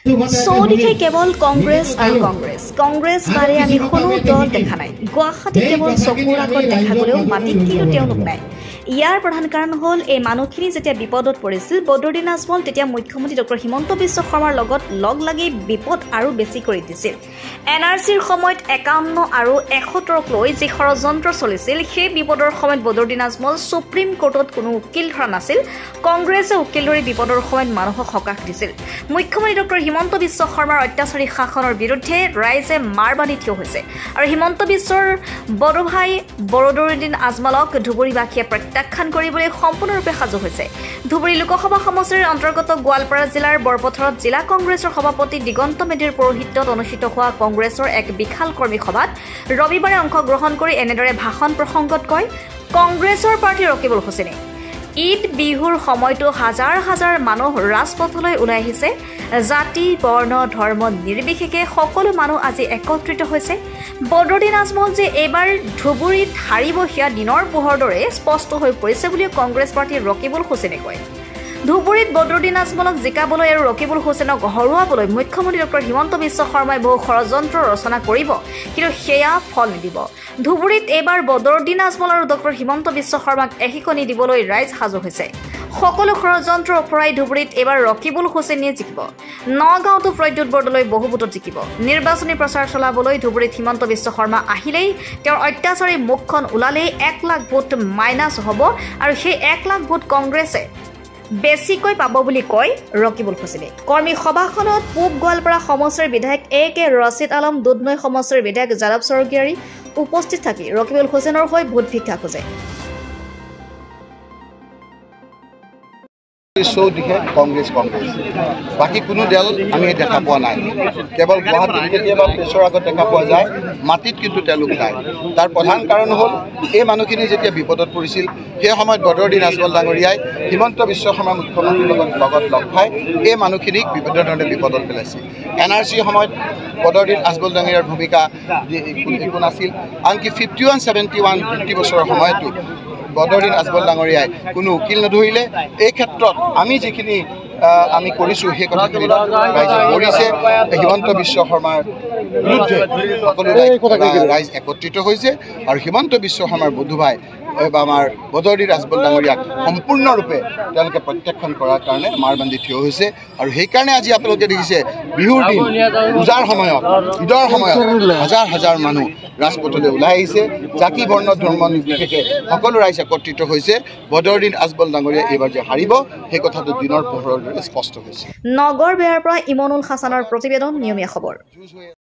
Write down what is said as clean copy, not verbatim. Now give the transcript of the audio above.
চৌদিশে কেৱল কংগ্ৰেছ আৰু কংগ্ৰেছ বাৰে আমি কোনো দল দেখা নাই। গুৱাহাটী কেৱল চকুৰ আগত দেখা গ'লেও মাটিত কিন্তু তেওঁলোক নাই। ইয়াৰ প্ৰধান কাৰণ হ'ল এই মানুহখিনি যেতিয়া বিপদত পৰিছিল বদৰুদ্দিন আজমল তেতিয়া মুখ্যমন্ত্ৰী ডক্টৰ হিমন্ত বিশ্ব শৰ্মাৰ লগত লগ লাগি বিপদ আৰু বেছি কৰি দিছিল। NRCৰ সময়ত 51 আৰু 71ক লৈ যি ষড়যন্ত্ৰ চলিছিল সেই বিপদৰ সময়ত বদৰুদ্দিন আজমল সুপ্ৰিম কোৰ্টত কোনো উকিল ধৰা নাছিল। কংগ্ৰেছে উকিল ধৰি বিপদৰ সময়ত মানুহক সকাহ দিছিল। মুখ্যমন্ত্ৰী ডক্টৰ হিমন্ত বিশ্ব শৰ্মাৰ অত্যাচাৰী শাসনৰ বিৰুদ্ধে ৰাইজে মাৰ বান্ধি থিয় হৈছে আৰু হিমন্ত বিশ্বৰ বড়োভাই বদৰুদ্দিন আজমলক ধুবুৰীবাসীয়ে প্ৰত্যাখ্যান কৰিবলৈ সম্পূৰ্ণৰূপে সাজু হৈছে। ধুবুৰী লোকসভা সমষ্টিৰ অন্তৰ্গত গোৱালপাৰা জিলাৰ বৰপথাৰত জিলা কংগ্ৰেছৰ সভাপতি দিগন্ত মেধিৰ পৌৰোহিত্যত অনুষ্ঠিত হোৱা কংগ্ৰেছৰ এক বিশাল কৰ্মী সভাত ৰবিবাৰে অংশগ্ৰহণ কৰি এনেদৰে ভাষণ প্ৰসংগত কয় কংগ্ৰেছৰ প্ৰাৰ্থী ৰকিবুল হুছেইনে। ঈদ বিহুৰ সময়তো হাজাৰ হাজাৰ মানুহ ৰাজপথলৈ ওলাই আহিছে। জাতি বৰ্ণ ধৰ্ম নিৰ্বিশেষে সকলো মানুহ আজি একত্ৰিত হৈছে। বদৰুদ্দিন আজমল যে এইবাৰ ধুবুৰীত হাৰিব সেয়া দিনৰ পোহৰ দৰে স্পষ্ট হৈ পৰিছে বুলি কংগ্ৰেছ প্ৰাৰ্থী ৰকিবুল হুছেইনে কয়। ধুবুৰীত বদৰুদ্দিন আজমলক জিকাবলৈ আৰু ৰকিবুল হুছেইনক হৰুৱাবলৈ মুখ্যমন্ত্ৰী ডক্টৰ হিমন্ত বিশ্ব শৰ্মাই বহু ষড়যন্ত্ৰ ৰচনা কৰিব, কিন্তু সেয়া ফল নিদিব। ধুবুৰীত এইবাৰ বদৰুদ্দিন আজমল আৰু ডক্টৰ হিমন্ত বিশ্ব শৰ্মাক এশিকনি দিবলৈ ৰাইজ সাজু হৈছে। সকলো ষড়যন্ত্ৰ ওফৰাই ধুবুৰীত এইবাৰ ৰকিবুল হুছেইনে জিকিব। নগাঁৱতো প্ৰদ্যুৎ বৰদলৈ বহু ভোটত জিকিব। নিৰ্বাচনী প্ৰচাৰ চলাবলৈ ধুবুৰীত হিমন্ত বিশ্ব শৰ্মা আহিলেই তেওঁৰ অত্যাচাৰী মুখখন ওলালেই 1 লাখ ভোট মাইনাছ হ'ব আৰু সেই 1 লাখ ভোট কংগ্ৰেছে বেছিকৈ পাব বুলি কয় ৰকিবুল হুছেইনে। কৰ্মী সভাখনত পূব গোৱালপাৰা সমষ্টিৰ বিধায়ক AK ৰছিদ আলম, দুধনৈ সমষ্টিৰ বিধায়ক যাদৱ স্বৰ্গীয়াৰী উপস্থিত থাকি ৰকিবুল হুছেইনৰ হৈ ভোট ভিক্ষা খোজে। চৌদিশে কংগ্ৰেছ বাকী কোনো দল আমি দেখা পোৱা নাই। কেৱল গুৱাহাটীত কেতিয়াবা প্ৰেছৰ আগত দেখা পোৱা যায়, মাটিত কিন্তু তেওঁলোক নাই। তাৰ প্ৰধান কাৰণ হ'ল এই মানুহখিনি যেতিয়া বিপদত পৰিছিল সেই সময়ত বদৰুদ্দিন আজমল ডাঙৰীয়াই হিমন্ত বিশ্ব শৰ্মা মুখ্যমন্ত্ৰীৰ লগত লগ খাই এই মানুহখিনিক বিভিন্ন ধৰণে বিপদত পেলাইছিল। NRCৰ সময়ত বদৰুদ্দিন আজমল ডাঙৰীয়াৰ ভূমিকা একো নাছিল। আনকি 51-71 50 বছৰৰ সময়তো বদৰুদ্দিন আজমল ডাঙৰীয়াই কোনো উকিল নধৰিলে। এই ক্ষেত্ৰত আমি যিখিনি আমি কৰিছোঁ সেই কথাখিনি ৰাইজে কৰিছে। হিমন্ত বিশ্ব শৰ্মাৰ বিৰুদ্ধে সকলো ৰাইজ একত্ৰিত হৈছে আৰু হিমন্ত বিশ্ব শৰ্মাৰ বধুভাই বা আমাৰ বদৰুদ্দিন আজমল ডাঙৰীয়াক সম্পূৰ্ণৰূপে তেওঁলোকে প্ৰত্যাখ্যান কৰাৰ কাৰণে মাৰ বান্ধি থিয় হৈছে। আৰু সেইকাৰণে আজি আপোনালোকে দেখিছে বিহুৰ দিন পূজাৰ সময়ত ঈদৰ সময়ত হাজাৰ হাজাৰ মানুহ ৰাজপথলৈ ওলাই আহিছে। জাতি বৰ্ণ ধৰ্ম নিৰ্বিশেষে সকলো ৰাইজ একত্ৰিত হৈছে। বদৰুদ্দিন আজমল ডাঙৰীয়া এইবাৰ যে হাৰিব সেই কথাটো দিনৰ পোহৰৰ দৰে স্পষ্ট হৈছে। নগৰ বেয়াৰ পৰা ইমনুল হাছানৰ প্ৰতিবেদন, নিয়মীয়া খবৰ।